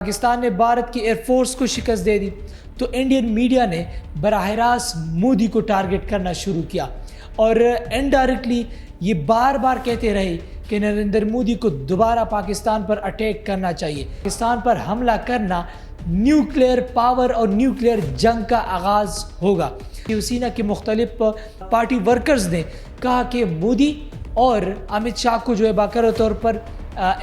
پاکستان نے بھارت کی air force کو شکست دے دی تو انڈین میڈیا نے براہ راست مودی کو ٹارگٹ کرنا شروع کیا اور انڈائریکٹلی یہ بار بار کہتے رہے کہ نریندر مودی کو دوبارہ پاکستان پر اٹیک کرنا چاہیے، پاکستان پر حملہ کرنا نیوکلیئر پاور اور نیوکلیئر جنگ کا آغاز ہوگا۔ شیو سینا کے مختلف پارٹی ورکرز نے کہا کہ مودی اور امت شاہ کو جو ہے باقاعدہ طور پر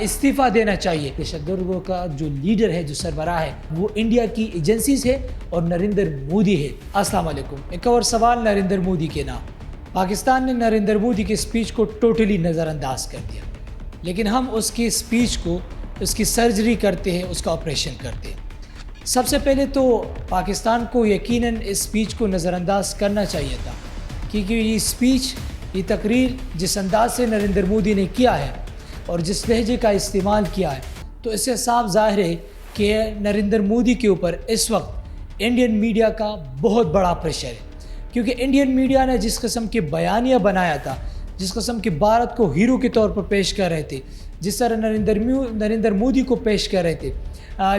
استعفیٰ دینا چاہیے۔ دہشت گردوں کا جو لیڈر ہے، جو سربراہ ہے، وہ انڈیا کی ایجنسیز ہے اور نریندر مودی ہے۔ السلام علیکم۔ ایک اور سوال نریندر مودی کے نام۔ پاکستان نے نریندر مودی کی سپیچ کو ٹوٹلی نظر انداز کر دیا، لیکن ہم اس کی سپیچ کو، اس کی سرجری کرتے ہیں، اس کا آپریشن کرتے ہیں۔ سب سے پہلے تو پاکستان کو یقیناً اس سپیچ کو نظر انداز کرنا چاہیے تھا، کیونکہ یہ سپیچ، یہ تقریر جس انداز سے نریندر مودی نے کیا ہے اور جس لہجے کا استعمال کیا ہے، تو اس سے صاف ظاہر ہے کہ نریندر مودی کے اوپر اس وقت انڈین میڈیا کا بہت بڑا پریشر ہے، کیونکہ انڈین میڈیا نے جس قسم کے بیانیہ بنایا تھا، جس قسم کے بھارت کو ہیرو کے طور پر پیش کر رہے تھے، جس طرح نریندر مودی کو پیش کر رہے تھے،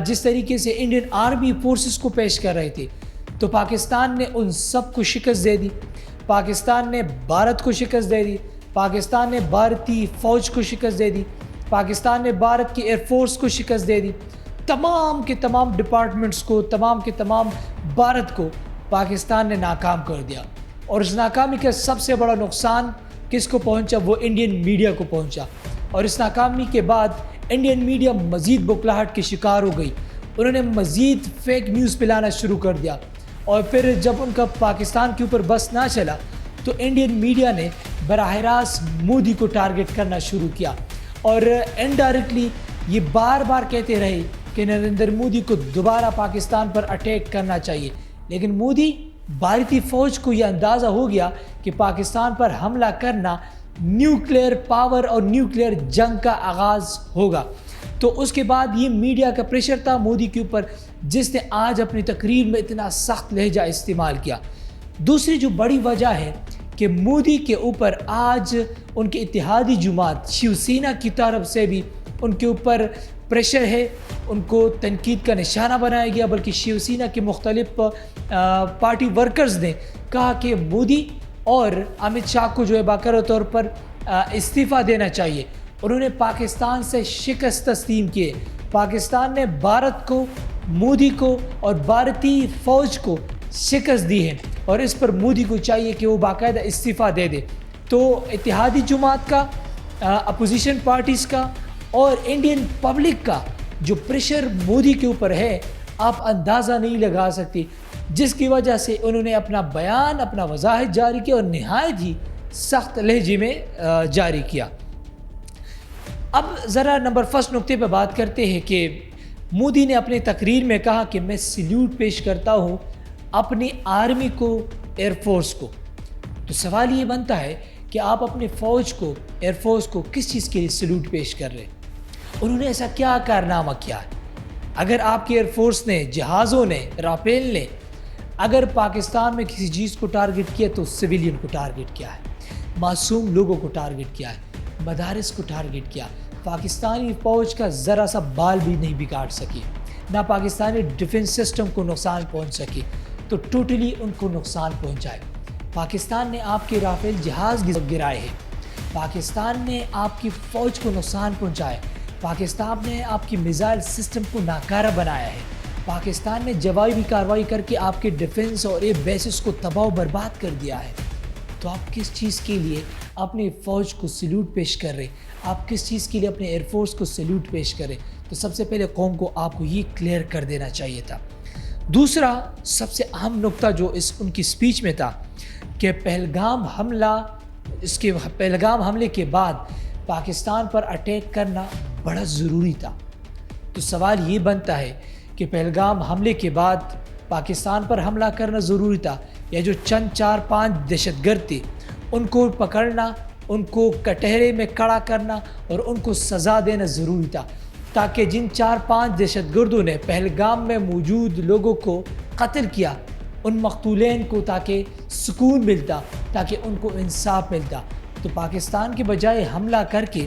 جس طریقے سے انڈین آرمی فورسز کو پیش کر رہے تھے، تو پاکستان نے ان سب کو شکست دے دی۔ پاکستان نے بھارت کو شکست دے دی، پاکستان نے بھارتی فوج کو شکست دے دی، پاکستان نے بھارت کی ایئر فورس کو شکست دے دی، تمام کے تمام ڈپارٹمنٹس کو، تمام کے تمام بھارت کو پاکستان نے ناکام کر دیا۔ اور اس ناکامی کا سب سے بڑا نقصان کس کو پہنچا؟ وہ انڈین میڈیا کو پہنچا۔ اور اس ناکامی کے بعد انڈین میڈیا مزید بوکھلاہٹ کی شکار ہو گئی، انہوں نے مزید فیک نیوز پلانا شروع کر دیا، اور پھر جب ان کا پاکستان کے اوپر بس نہ چلا تو انڈین میڈیا نے براہ راست مودی کو ٹارگٹ کرنا شروع کیا اور انڈائریکٹلی یہ بار بار کہتے رہے کہ نریندر مودی کو دوبارہ پاکستان پر اٹیک کرنا چاہیے، لیکن مودی، بھارتی فوج کو یہ اندازہ ہو گیا کہ پاکستان پر حملہ کرنا نیوکلیئر پاور اور نیوکلیئر جنگ کا آغاز ہوگا۔ تو اس کے بعد یہ میڈیا کا پریشر تھا مودی کے اوپر، جس نے آج اپنی تقریر میں اتنا سخت لہجہ استعمال کیا۔ دوسری جو بڑی وجہ ہے کہ مودی کے اوپر آج ان کے اتحادی جماعت شیو سینا کی طرف سے بھی ان کے اوپر پریشر ہے، ان کو تنقید کا نشانہ بنایا گیا، بلکہ شیو سینا کے مختلف پارٹی ورکرز نے کہا کہ مودی اور امت شاہ کو جو ہے باقاعدہ طور پر استعفیٰ دینا چاہیے۔ انہوں نے پاکستان سے شکست تسلیم کیے، پاکستان نے بھارت کو، مودی کو اور بھارتی فوج کو شکست دی ہے، اور اس پر مودی کو چاہیے کہ وہ باقاعدہ استعفیٰ دے دے۔ تو اتحادی جماعت کا، اپوزیشن پارٹیز کا اور انڈین پبلک کا جو پریشر مودی کے اوپر ہے، آپ اندازہ نہیں لگا سکتے، جس کی وجہ سے انہوں نے اپنا بیان، اپنا وضاحت جاری کیا اور نہایت ہی سخت لہجے میں جاری کیا۔ اب ذرا نمبر فرسٹ نقطے پہ بات کرتے ہیں کہ مودی نے اپنی تقریر میں کہا کہ میں سلیوٹ پیش کرتا ہوں اپنی آرمی کو، ایئر فورس کو۔ تو سوال یہ بنتا ہے کہ آپ اپنے فوج کو، ایئر فورس کو کس چیز کے لیے سلیوٹ پیش کر رہے ہیں؟ انہوں نے ایسا کیا کارنامہ کیا ہے؟ اگر آپ کی ایئر فورس نے، جہازوں نے، رافیل نے اگر پاکستان میں کسی چیز کو ٹارگٹ کیا تو سویلین کو ٹارگٹ کیا ہے، معصوم لوگوں کو ٹارگٹ کیا ہے، مدارس کو ٹارگٹ کیا۔ پاکستانی فوج کا ذرا سا بال بھی نہیں بگاڑ سکی، نہ پاکستانی ڈیفنس سسٹم کو نقصان پہنچ سکی، تو ٹوٹلی ان کو نقصان پہنچائے۔ پاکستان نے آپ کے رافیل جہاز گرائے ہیں، پاکستان نے آپ کی فوج کو نقصان پہنچایا، پاکستان نے آپ کی میزائل سسٹم کو ناکارہ بنایا ہے، پاکستان نے جوابی کارروائی کر کے آپ کے ڈیفنس اور ایئر بیسز کو تباہ و برباد کر دیا ہے۔ تو آپ کس چیز کے لیے اپنی فوج کو سلیوٹ پیش کر رہے؟ آپ کس چیز کے لیے اپنے ایئر فورس کو سلیوٹ پیش کریں؟ تو سب سے پہلے قوم کو آپ کو یہ کلیئر کر دینا چاہیے تھا۔ دوسرا سب سے اہم نقطہ جو ان کی سپیچ میں تھا کہ پہلگام حملے کے بعد پاکستان پر اٹیک کرنا بڑا ضروری تھا۔ تو سوال یہ بنتا ہے کہ پہلگام حملے کے بعد پاکستان پر حملہ کرنا ضروری تھا، یا جو چند 4-5 دہشت گرد تھے ان کو پکڑنا، ان کو کٹہرے میں کھڑا کرنا اور ان کو سزا دینا ضروری تھا، تاکہ جن 4-5 دہشت گردوں نے پہلگام میں موجود لوگوں کو قتل کیا، ان مقتولین کو تاکہ سکون ملتا، تاکہ ان کو انصاف ملتا۔ تو پاکستان کے بجائے حملہ کر کے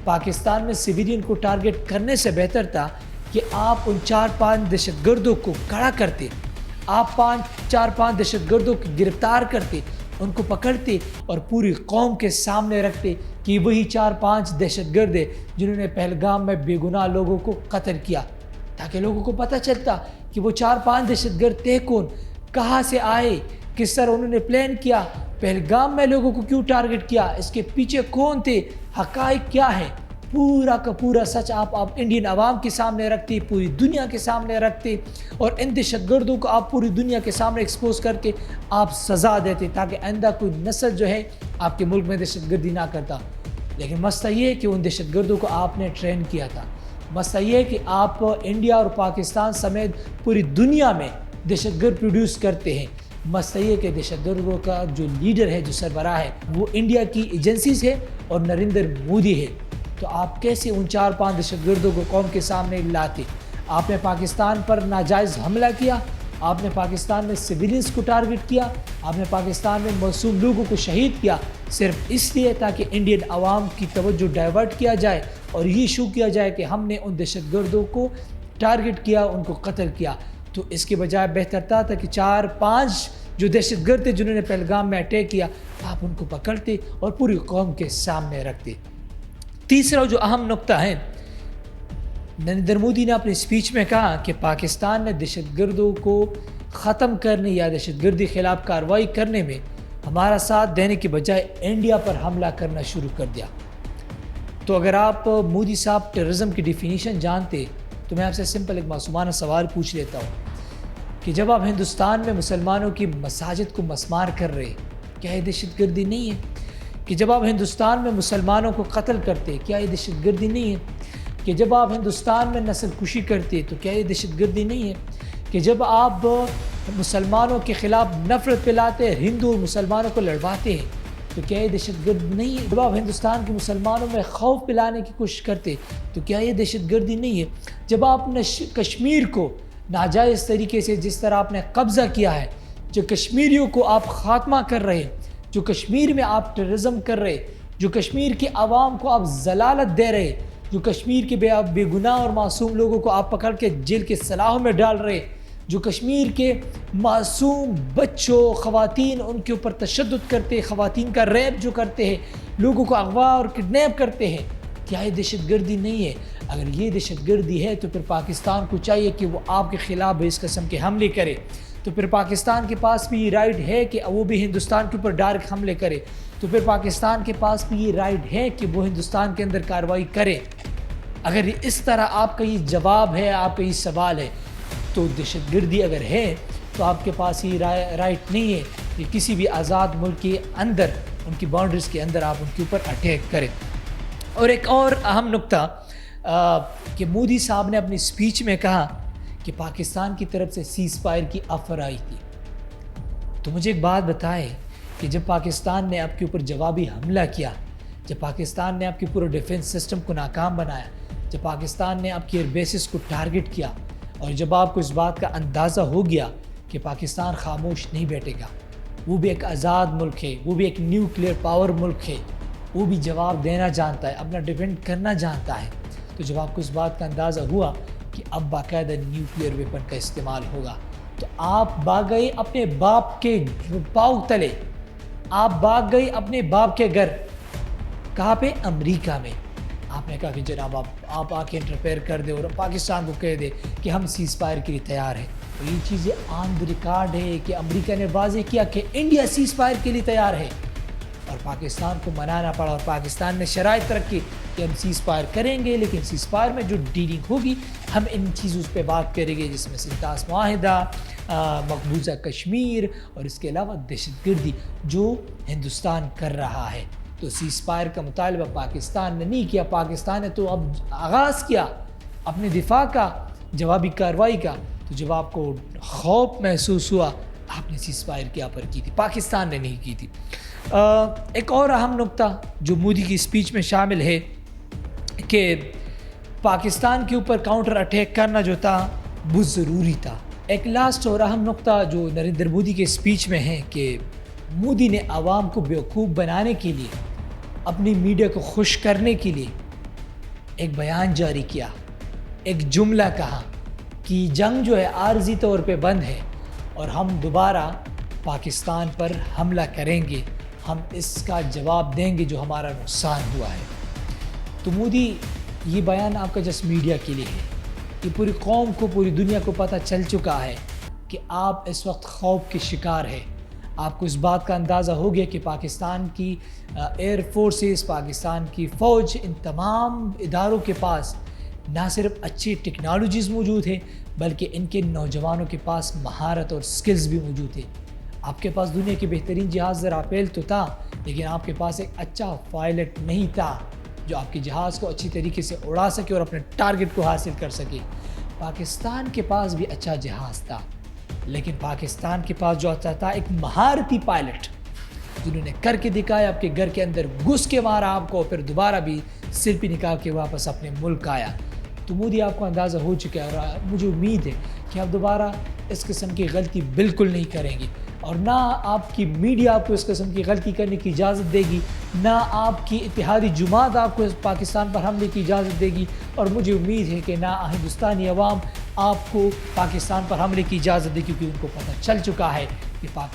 پاکستان میں سویلین کو ٹارگٹ کرنے سے بہتر تھا کہ آپ ان 4-5 دہشت گردوں کو کھڑا کرتے، آپ 4-5 دہشت گردوں کو گرفتار کرتے، ان کو پکڑتے اور پوری قوم کے سامنے رکھتے کہ وہی 4-5 دہشت گرد ہیں جنہوں نے پہلگام میں بے گناہ لوگوں کو قتل کیا، تاکہ لوگوں کو پتہ چلتا کہ وہ 4-5 دہشت گرد تھے کون، کہاں سے آئے، کس طرح انہوں نے پلان کیا، پہلگام میں لوگوں کو کیوں ٹارگٹ کیا، اس کے پیچھے کون تھے، حقائق کیا ہے، پورا کا پورا سچ آپ انڈین عوام کے سامنے رکھتے، پوری دنیا کے سامنے رکھتے، اور ان دہشت گردوں کو آپ پوری دنیا کے سامنے ایکسپوز کر کے آپ سزا دیتے، تاکہ آئندہ کوئی نسل جو ہے آپ کے ملک میں دہشت گردی نہ کرتا۔ لیکن مسئلہ یہ ہے کہ ان دہشت گردوں کو آپ نے ٹرین کیا تھا، مسئلہ یہ ہے کہ آپ انڈیا اور پاکستان سمیت پوری دنیا میں دہشت گرد پروڈیوس کرتے ہیں۔ مسئلہ یہ کہ دہشت گردوں کا جو لیڈر ہے، جو سربراہ ہے، وہ انڈیا کی ایجنسیز ہے اور نریندر مودی ہے، تو آپ کیسے ان 4-5 دہشت گردوں کو قوم کے سامنے لاتے؟ آپ نے پاکستان پر ناجائز حملہ کیا، آپ نے پاکستان میں سویلینز کو ٹارگٹ کیا، آپ نے پاکستان میں معصوم لوگوں کو شہید کیا، صرف اس لیے تاکہ انڈین عوام کی توجہ ڈائیورٹ کیا جائے اور یہ شو کیا جائے کہ ہم نے ان دہشت گردوں کو ٹارگٹ کیا، ان کو قتل کیا۔ تو اس کے بجائے بہتر تھا کہ 4-5 جو دہشت گرد تھے جنہوں نے پہلگام میں اٹیک کیا، آپ ان کو پکڑتے اور پوری قوم کے سامنے رکھتے۔ تیسرا جو اہم نقطہ ہے، نریندر مودی نے اپنی اسپیچ میں کہا کہ پاکستان نے دہشت گردوں کو ختم کرنے یا دہشت گردی خلاف کارروائی کرنے میں ہمارا ساتھ دینے کے بجائے انڈیا پر حملہ کرنا شروع کر دیا۔ تو اگر آپ مودی صاحب ٹیررزم کی ڈیفینیشن جانتے تو میں آپ سے سمپل ایک معصومانہ سوال پوچھ لیتا ہوں کہ جب آپ ہندوستان میں مسلمانوں کی مساجد کو مسمار کر رہے، کیا یہ دہشت گردی نہیں ہے؟ کہ جب آپ ہندوستان میں مسلمانوں کو قتل کرتے، کیا یہ دہشت گردی نہیں ہے؟ کہ جب آپ ہندوستان میں نسل کشی کرتے تو کیا یہ دہشت گردی نہیں ہے؟ کہ جب آپ مسلمانوں کے خلاف نفرت پھیلاتے، ہندو اور مسلمانوں کو لڑواتے ہیں تو کیا یہ دہشت گرد نہیں ہے؟ جب آپ ہندوستان کے مسلمانوں میں خوف پلانے کی کوشش کرتے تو کیا یہ دہشت گردی نہیں ہے؟ جب آپ کشمیر کو ناجائز طریقے سے جس طرح آپ نے قبضہ کیا ہے، جو کشمیریوں کو آپ خاتمہ کر رہے، جو کشمیر میں آپ ٹیررزم کر رہے، جو کشمیر کی عوام کو آپ ضلالت دے رہے، جو کشمیر کے بے گناہ اور معصوم لوگوں کو آپ پکڑ کے جیل کے سلاخوں میں ڈال رہے، جو کشمیر کے معصوم بچوں، خواتین، ان کے اوپر تشدد کرتے، خواتین کا ریپ جو کرتے ہیں، لوگوں کو اغوا اور کڈنیپ کرتے ہیں، کیا یہ دہشت گردی نہیں ہے؟ اگر یہ دہشت گردی ہے تو پھر پاکستان کو چاہیے کہ وہ آپ کے خلاف اس قسم کے حملے کرے، تو پھر پاکستان کے پاس بھی یہ رائٹ ہے کہ وہ بھی ہندوستان کے اوپر ڈائریکٹ حملے کرے، تو پھر پاکستان کے پاس بھی یہ رائٹ ہے کہ وہ ہندوستان کے اندر کارروائی کرے۔ اگر اس طرح آپ کا یہ جواب ہے، آپ کا یہ سوال ہے، تو دہشت گردی اگر ہے تو آپ کے پاس یہ رائٹ نہیں ہے کہ کسی بھی آزاد ملک کے اندر، ان کی باؤنڈریز کے اندر آپ ان کے اوپر اٹیک کریں۔ اور ایک اور اہم نقطہ کہ مودی صاحب نے اپنی اسپیچ میں کہا کہ پاکستان کی طرف سے سیز فائر کی آفر آئی تھی، تو مجھے ایک بات بتائیں کہ جب پاکستان نے آپ کے اوپر جوابی حملہ کیا، جب پاکستان نے آپ کے پورے ڈیفنس سسٹم کو ناکام بنایا، جب پاکستان نے آپ کی ایئر بیسز کو ٹارگٹ کیا، اور جب آپ کو اس بات کا اندازہ ہو گیا کہ پاکستان خاموش نہیں بیٹھے گا، وہ بھی ایک آزاد ملک ہے، وہ بھی ایک نیوکلیئر پاور ملک ہے، وہ بھی جواب دینا جانتا ہے، اپنا ڈیفینڈ کرنا جانتا ہے، تو جب آپ کو اس بات کا اندازہ ہوا کہ اب باقاعدہ نیوکلیئر ویپن کا استعمال ہوگا، تو آپ بھاگ گئے اپنے باپ کے پاؤں تلے، آپ بھاگ گئے اپنے باپ کے گھر، کہاں پہ؟ امریکہ میں۔ آپ نے کہا کہ جناب آپ آ کے انٹرفیئر کر دے اور پاکستان کو کہہ دے کہ ہم سیز فائر کے لیے تیار ہیں، اور یہ چیزیں آن دی ریکارڈ ہے کہ امریکہ نے واضح کیا کہ انڈیا سیز فائر کے لیے تیار ہے، اور پاکستان کو منانا پڑا، اور پاکستان نے شرائط رکھی کہ ہم سیز فائر کریں گے، لیکن سیز فائر میں جو ڈیلنگ ہوگی ہم ان چیزوں پہ بات کریں گے، جس میں سنتاس معاہدہ، مقبوضہ کشمیر، اور اس کے علاوہ دہشت گردی جو ہندوستان کر رہا ہے۔ تو سیز فائر کا مطالبہ پاکستان نے نہیں کیا، پاکستان نے تو اب آغاز کیا اپنے دفاع کا، جوابی کارروائی کا، تو جب آپ کو خوف محسوس ہوا آپ نے سیز فائر کی آفر کی تھی، پاکستان نے نہیں کی تھی۔ ایک اور اہم نقطہ جو مودی کی اسپیچ میں شامل ہے کہ پاکستان کے اوپر کاؤنٹر اٹیک کرنا جو تھا بہت ضروری تھا۔ ایک لاسٹ اور اہم نقطہ جو نریندر مودی کے اسپیچ میں ہے کہ مودی نے عوام کو بیوقوف بنانے کے لیے، اپنی میڈیا کو خوش کرنے کے لیے ایک بیان جاری کیا ایک جملہ کہا کہ جنگ جو ہے عارضی طور پہ بند ہے اور ہم دوبارہ پاکستان پر حملہ کریں گے، ہم اس کا جواب دیں گے جو ہمارا نقصان ہوا ہے۔ تو مودی یہ بیان آپ کا جس میڈیا کے لیے ہے، یہ پوری قوم کو، پوری دنیا کو پتہ چل چکا ہے کہ آپ اس وقت خوف کے شکار ہیں۔ آپ کو اس بات کا اندازہ ہو گیا کہ پاکستان کی ایئر فورسز، پاکستان کی فوج، ان تمام اداروں کے پاس نہ صرف اچھی ٹیکنالوجیز موجود ہیں بلکہ ان کے نوجوانوں کے پاس مہارت اور سکلز بھی موجود ہیں۔ آپ کے پاس دنیا کی بہترین جہاز رافیل تو تھا، لیکن آپ کے پاس ایک اچھا پائلٹ نہیں تھا جو آپ کے جہاز کو اچھی طریقے سے اڑا سکے اور اپنے ٹارگٹ کو حاصل کر سکے۔ پاکستان کے پاس بھی اچھا جہاز تھا، لیکن پاکستان کے پاس جو اچھا تھا ایک مہارتی پائلٹ جنہوں نے کر کے دکھایا، آپ کے گھر کے اندر گھس کے مارا آپ کو، پھر دوبارہ بھی سر پہ نکال کے واپس اپنے ملک آیا۔ تو مودی آپ کو اندازہ ہو چکا ہے اور مجھے امید ہے کہ آپ دوبارہ اس قسم کی غلطی بالکل نہیں کریں گے، اور نہ آپ کی میڈیا آپ کو اس قسم کی غلطی کرنے کی اجازت دے گی، نہ آپ کی اتحادی جماعت آپ کو پاکستان پر حملے کی اجازت دے گی، اور مجھے امید ہے کہ نہ ہندوستانی عوام آپ کو پاکستان پر حملے کی اجازت دے، کیونکہ ان کو پتہ چل چکا ہے کہ